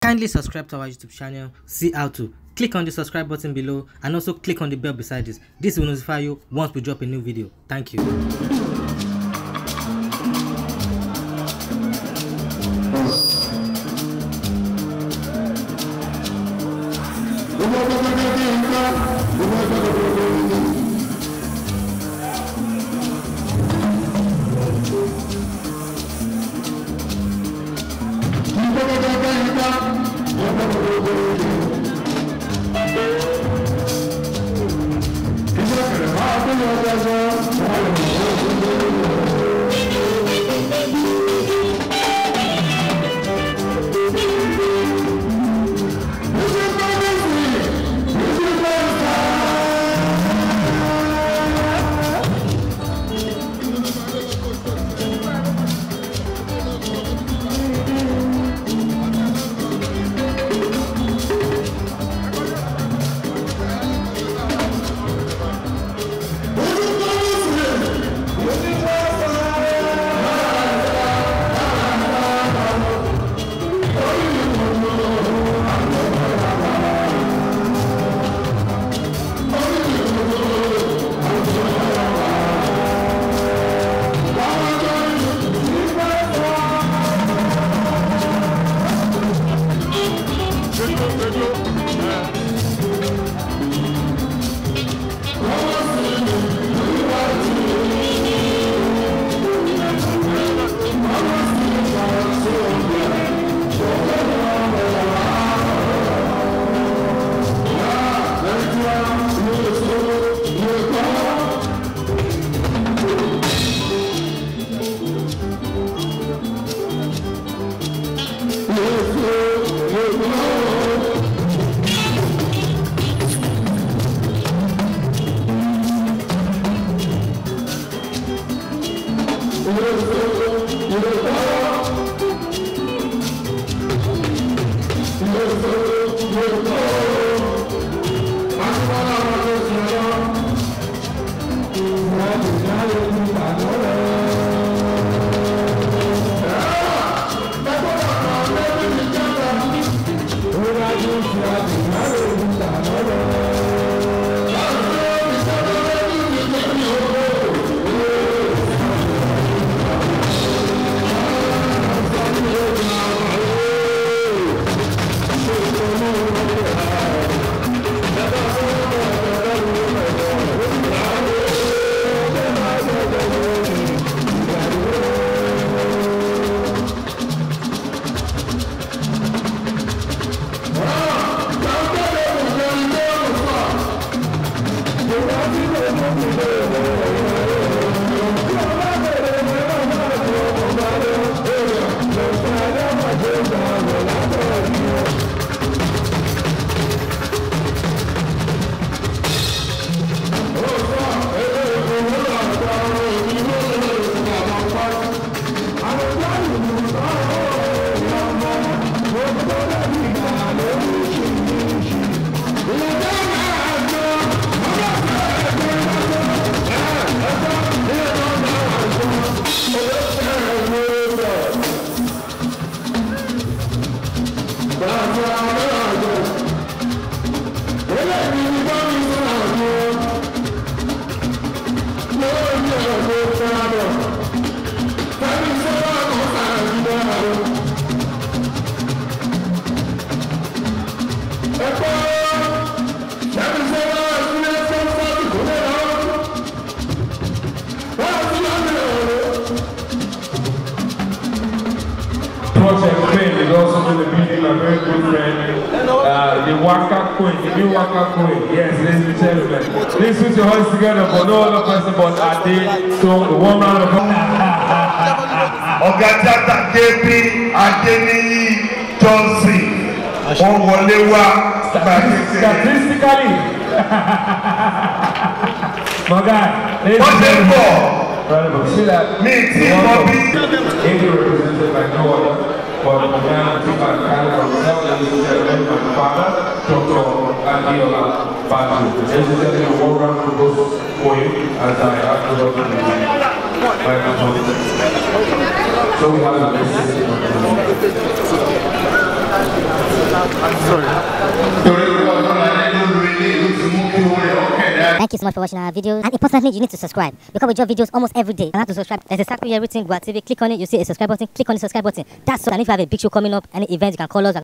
Kindly subscribe to our YouTube channel. See how to. Click on the subscribe button below and also click on the bell beside this. This will notify you once we drop a new video. Thank you. Is also going to be my very good friend, the Waka Queen, the new Waka Queen. Yes, ladies and gentlemen. Please put your hands together for no other person but Ade. So, one round of applause. Ogajata KP Adeniyi Johnson. Onwolewa. Statistically. My guy. What's it for? See that? Me, Team Bobby. Represented by no other. But now, to my kind of ladies and gentlemen, my father, Dr. Adiola Badu. Ladies and gentlemen, one round of applause for you as I ask you to microphone. So we have a message. sorry. Thank you so much for watching our video. And importantly, you need to subscribe because we drop videos almost every day. You have to subscribe. There's a circle here, everything. Gua TV. Click on it. You see a subscribe button. Click on the subscribe button. That's so. And if you have a big show coming up, any event, you can call us.